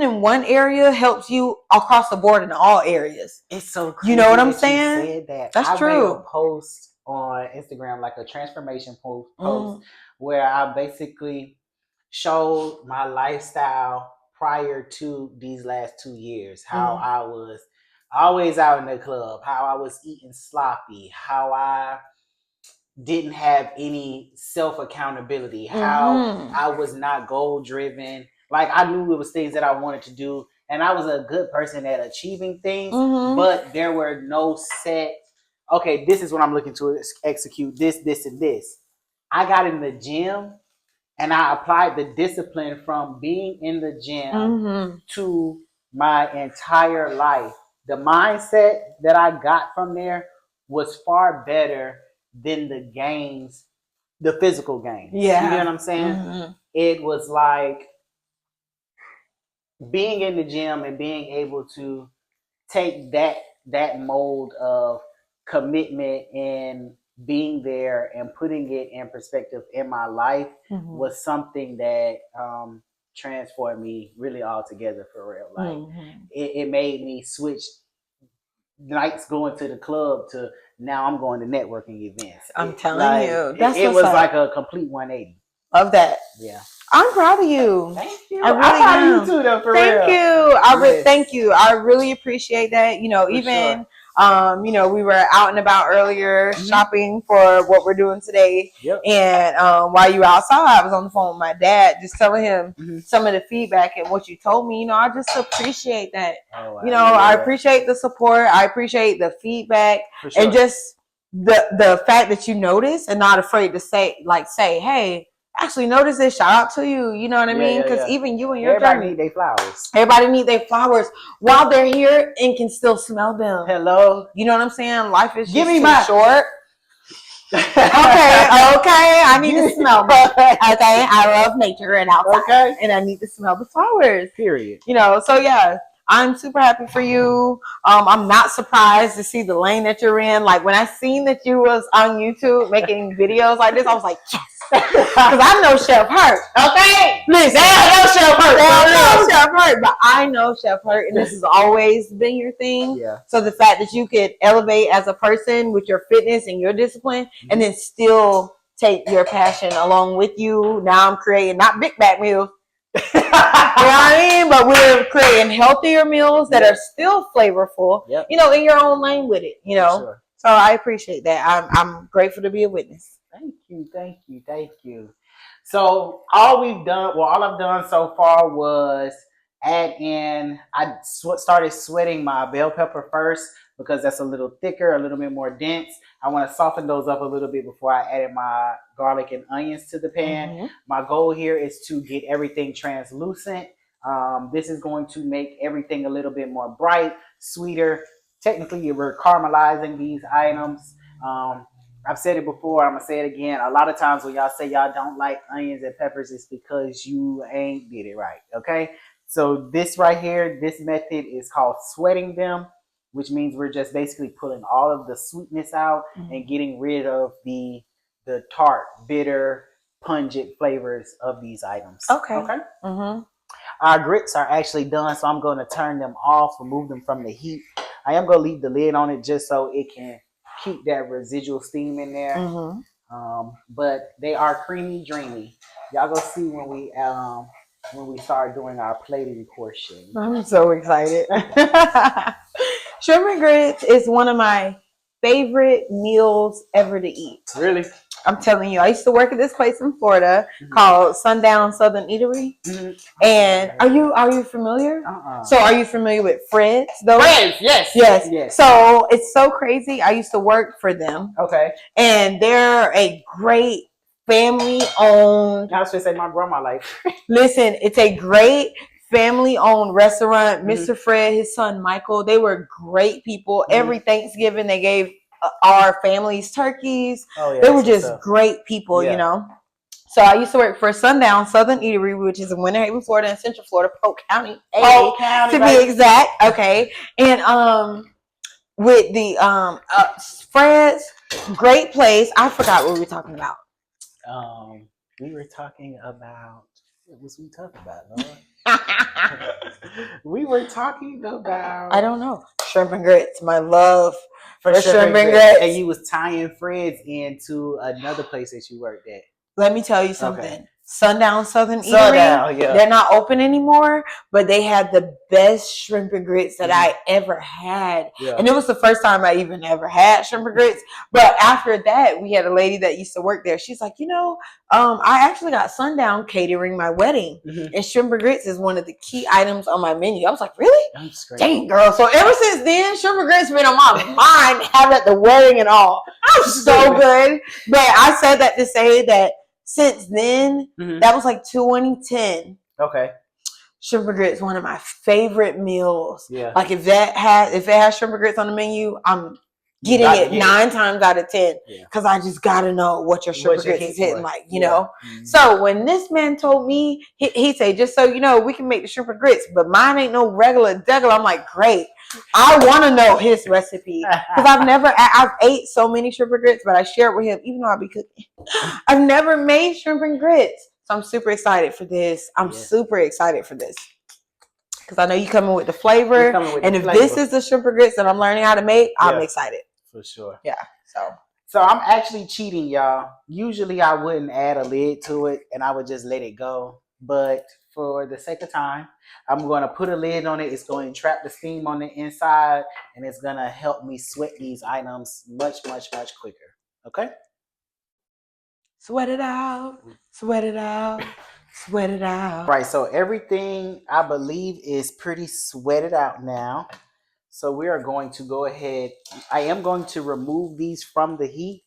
in one area helps you across the board in all areas. It's so crazy. You know what I'm saying? You said that. That's true. I made a post on Instagram, like a transformation post, where I basically showed my lifestyle prior to these last 2 years, how I was always out in the club, how I was eating sloppy, how I didn't have any self-accountability, how I was not goal-driven. Like, I knew it was things that I wanted to do, and I was a good person at achieving things, but there were no set, okay, this is what I'm looking to execute, this, and this. I got in the gym, and I applied the discipline from being in the gym to my entire life. The mindset that I got from there was far better than the gains, the physical gains. Yeah. You know what I'm saying? It was like being in the gym and being able to take that mold of commitment and being there and putting it in perspective in my life was something that transformed me really altogether, for real. Like it made me switch nights going to the club to now I'm going to networking events. I'm telling you, it was like a complete 180 of that. Yeah. I'm proud of you. Thank you. I really am. Proud of you too, though, for real. Thank you. I really appreciate that. Even we were out and about earlier shopping for what we're doing today. Yep. And while you were outside, I was on the phone with my dad, just telling him some of the feedback and what you told me. I just appreciate that. I appreciate the support. I appreciate the feedback, and just the fact that you notice and not afraid to say, hey, actually notice this, shout out to you. You know what I mean? Because even you and your everybody need their flowers. Everybody need their flowers while they're here and can still smell them. Hello. You know what I'm saying? Life is just too short. Okay. I need to smell them. Okay. I love nature and outside. Okay. And I need to smell the flowers. Period. So yeah. I'm super happy for you. I'm not surprised to see the lane that you're in. Like when I seen that you was on YouTube making videos like this, I was like, yes. Because I know Chef Hurt. Okay? Listen, I know Chef Hurt. But I know Chef Hurt, and this has always been your thing. Yeah. So the fact that you could elevate as a person with your fitness and your discipline, and then still take your passion along with you. Now I'm creating not Big Back meals. You know what I mean? But we're creating healthier meals that are still flavorful, in your own lane with it, Sure. So I appreciate that. I'm grateful to be a witness. Thank you. So all I've done so far was add in, I started sweating my bell pepper first because that's a little thicker, a little bit more dense. I want to soften those up a little bit before I added my garlic and onions to the pan. My goal here is to get everything translucent. This is going to make everything a little bit more bright, sweeter. Technically, we're caramelizing these items. I've said it before, I'm gonna say it again. A lot of times when y'all say y'all don't like onions and peppers, it's because you ain't did it right. Okay. So this right here, this method is called sweating them, which means we're just basically pulling all of the sweetness out and getting rid of the tart, bitter, pungent flavors of these items. Okay. Okay. Mm-hmm. Our grits are actually done, so I'm going to turn them off, remove them from the heat. I am going to leave the lid on it just so it can keep that residual steam in there. Mm-hmm. But they are creamy, dreamy. Y'all go see when we start doing our plating portion. I'm so excited. Shrimp and grits is one of my favorite meals ever to eat. Really? I'm telling you, I used to work at this place in Florida called Sundown Southern Eatery. And are you familiar? So are you familiar with Fred's though? Fred's, yes. So it's so crazy. I used to work for them. Okay. And they're a great family-owned. I was going to say my grandma like. Listen, it's a great family-owned restaurant. Mr. Fred, his son Michael, they were great people. Every Thanksgiving, they gave our families turkeys. Oh, yeah, they were just great people, you know. So I used to work for Sundown Southern Eatery, which is in Winter Haven, Florida, and Central Florida, Polk County, to be exact. Okay, and with the Fred's, great place. I forgot what we were talking about. We were talking about. What was we talking about, Lord? We were talking about. I don't know. Shrimp and grits. My love for shrimp and grits. And you was tying Fred's into another place that you worked at. Let me tell you something. Okay. Sundown Southern Eatery, they're not open anymore, but they had the best shrimp and grits that I ever had. Yeah. And it was the first time I even ever had shrimp and grits. But after that, we had a lady that used to work there. She's like, I actually got Sundown catering my wedding. And shrimp and grits is one of the key items on my menu. I was like, really? Dang, girl. So ever since then, shrimp and grits been on my mind, have at the wedding and all. I'm so good. But I said that to say that since then, that was like 2010. Okay. Shrimp and grits, one of my favorite meals. Yeah. Like if it has shrimp and grits on the menu, I'm getting it 9 times out of 10 because I just gotta know what your shrimp and grits is hitting like, you know. So when this man told me, he said, just so you know, we can make the shrimp and grits, but mine ain't no regular degular. I'm like, great. I want to know his recipe because I've ate so many shrimp and grits, but I share it with him, even though I be cooking. I've never made shrimp and grits. So I'm super excited for this. I'm super excited for this because I know you coming with the flavor. And if this is the shrimp and grits that I'm learning how to make, I'm excited. For sure. Yeah. So I'm actually cheating, y'all. Usually I wouldn't add a lid to it and I would just let it go. But for the sake of time, I'm going to put a lid on it. It's going to trap the steam on the inside and it's going to help me sweat these items much, much, much quicker. Okay? Sweat it out. Sweat it out. Sweat it out. Right. So everything I believe is pretty sweated out now. So we are going to go ahead. I am going to remove these from the heat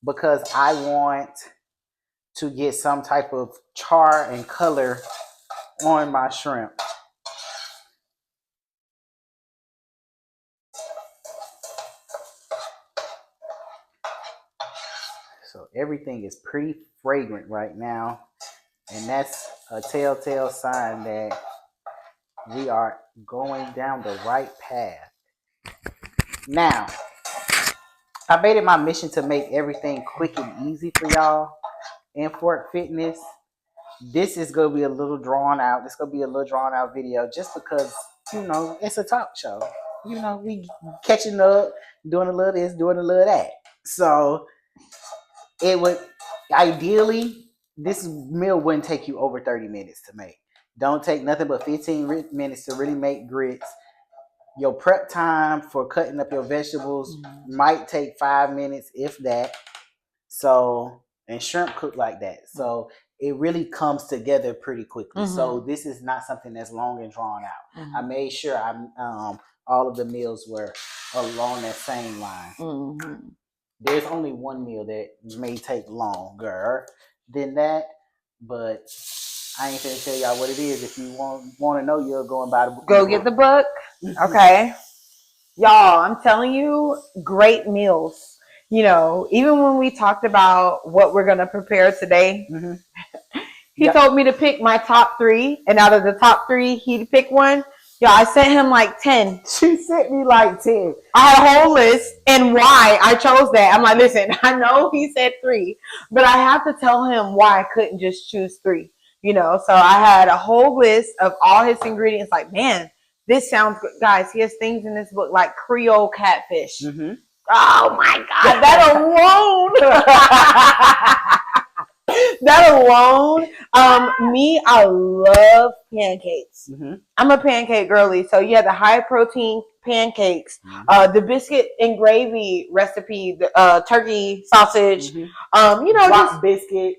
because I want to get some type of char and color on my shrimp. So everything is pretty fragrant right now. And that's a telltale sign that we are going down the right path. Now, I made it my mission to make everything quick and easy for y'all in Fork Fitness. This is going to be a little drawn out. This is going to be a little drawn out video just because, it's a talk show. We catching up, doing a little this, doing a little that. So it would, ideally, this meal wouldn't take you over 30 minutes to make. Don't take nothing but 15 minutes to really make grits. Your prep time for cutting up your vegetables might take 5 minutes, if that. So, and shrimp cook like that. So it really comes together pretty quickly. So this is not something that's long and drawn out. I made sure all of the meals were along that same line. There's only one meal that may take longer than that, but I ain't gonna tell y'all what it is. If you want to know, you're going by the book. Go get the book. Okay. Y'all, I'm telling you, great meals. even when we talked about what we're going to prepare today, Mm-hmm. he told me to pick my top 3, and out of the top 3, he'd pick one. Yo, I sent him like 10. She sent me like 10. I had a whole list, and why I chose that. I'm like, listen, I know he said 3, but I have to tell him why I couldn't just choose 3. So I had a whole list of all his ingredients. Like, man, this sounds good. Guys, he has things in this book like Creole catfish. Mm-hmm. Oh my God, that alone. That alone. I love pancakes. Mm-hmm. I'm a pancake girly. So yeah, the high protein pancakes, Mm-hmm. the biscuit and gravy recipe, the turkey sausage. Mm-hmm.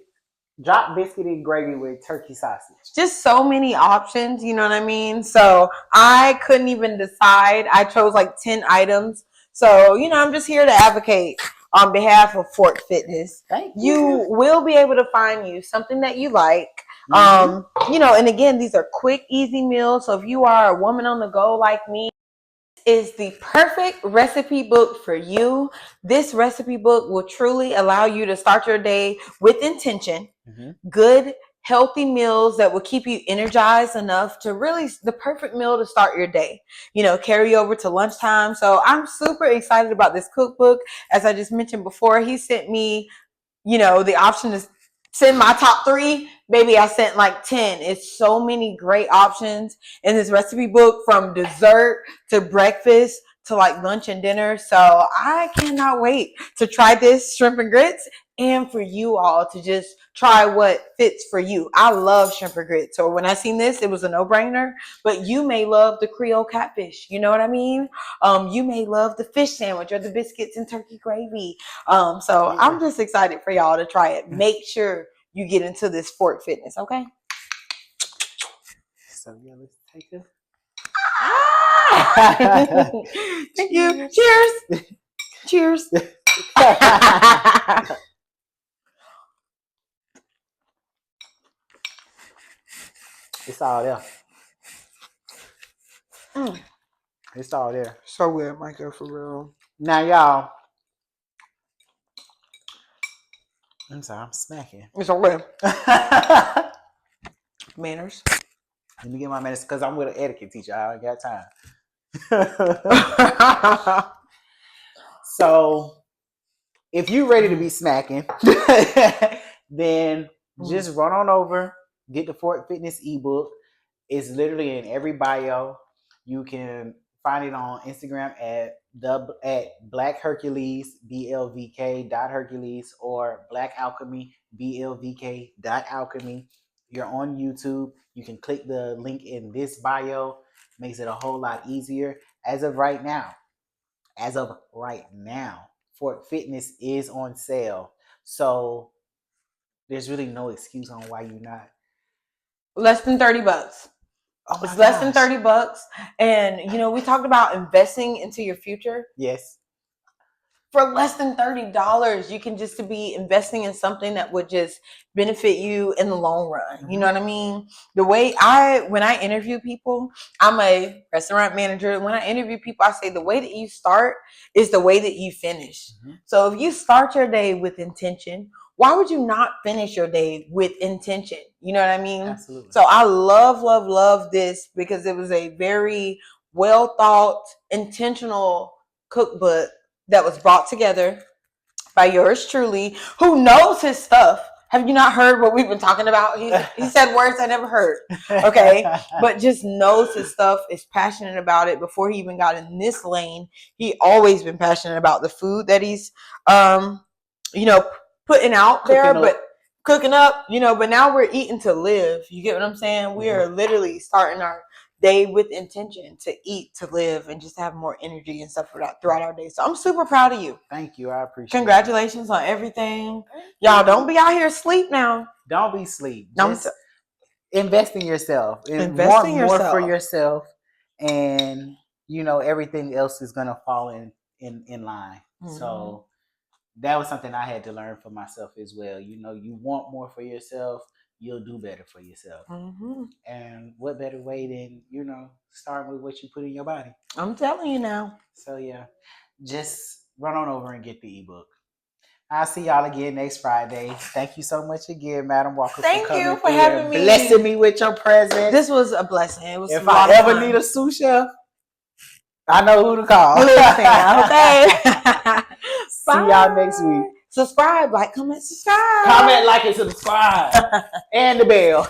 Drop biscuit and gravy with turkey sausage. Just so many options, you know what I mean? So I couldn't even decide. I chose like 10 items. So, I'm just here to advocate on behalf of Fort Fitness. Thank You you. will be able to find you something that you like. Mm-hmm. And again, these are quick, easy meals. So if you are a woman on the go like me, is the perfect recipe book for you. This recipe book will truly allow you to start your day with intention, good, healthy meals that will keep you energized enough to really the perfect meal to start your day, carry over to lunchtime. So I'm super excited about this cookbook. As I just mentioned before, he sent me, the option to send my top 3. Baby, I sent like 10. It's so many great options in this recipe book, from dessert to breakfast to like lunch and dinner. So I cannot wait to try this shrimp and grits, and for you all to just try what fits for you. I love shrimp and grits. So when I seen this, it was a no-brainer. But you may love the Creole catfish. You know what I mean? You may love the fish sandwich or the biscuits and turkey gravy. So I'm just excited for y'all to try it. Make sure you get into this Fort Fitness, okay? So yeah, let's take a. Thank you. Cheers. Cheers. It's all there. Mm. It's all there. So good, Michael, for real. Now, y'all. I'm sorry, I'm smacking. It's so good. Manners. Let me get my manners because I'm with an etiquette teacher. I ain't got time. So, if you're ready to be smacking, then just run on over, get the Fort Fitness ebook. It's literally in every bio. You can find it on Instagram at BlvkHercules, BLVK.Hercules, or BlvkAlchemy, BLVK.Alchemy. You're on YouTube. You can click the link in this bio. Makes it a whole lot easier. As of right now, Fort Fitness is on sale. So there's really no excuse on why you're not. Less than $30. Oh my It's less than gosh. $30. And we talked about investing into your future. Yes. For less than $30, you can just be investing in something that would just benefit you in the long run. You know what I mean? The way when I interview people, I'm a restaurant manager. When I interview people, I say the way that you start is the way that you finish. So if you start your day with intention, why would you not finish your day with intention? You know what I mean? Absolutely. So I love this because it was a very well thought, intentional cookbook that was brought together by yours truly, who knows his stuff. Have you not heard what we've been talking about? He said words I never heard. Okay. But just knows his stuff, is passionate about it. Before he even got in this lane, he always been passionate about the food that he's putting out there, but cooking up, but now we're eating to live. You get what I'm saying? We are literally starting our day with intention to eat, to live, and just have more energy and stuff throughout our day. So I'm super proud of you. Thank you. I appreciate it. Congratulations on everything. Y'all don't be out here asleep now. Don't be asleep. Just invest in yourself. Invest in yourself. More for yourself, and everything else is gonna fall in line. So that was something I had to learn for myself as well. You want more for yourself, you'll do better for yourself. And what better way than starting with what you put in your body? I'm telling you now. So yeah, just run on over and get the ebook. I'll see y'all again next Friday. Thank you so much again, Madam Walker, Thank for coming you for through having and me. blessing me with your presence. This was a blessing. It was if a lot I of ever fun. need a sous chef, I know who to call. Listen, okay. See y'all next week. Subscribe, like, comment, subscribe. Comment, like, and subscribe. And the bell.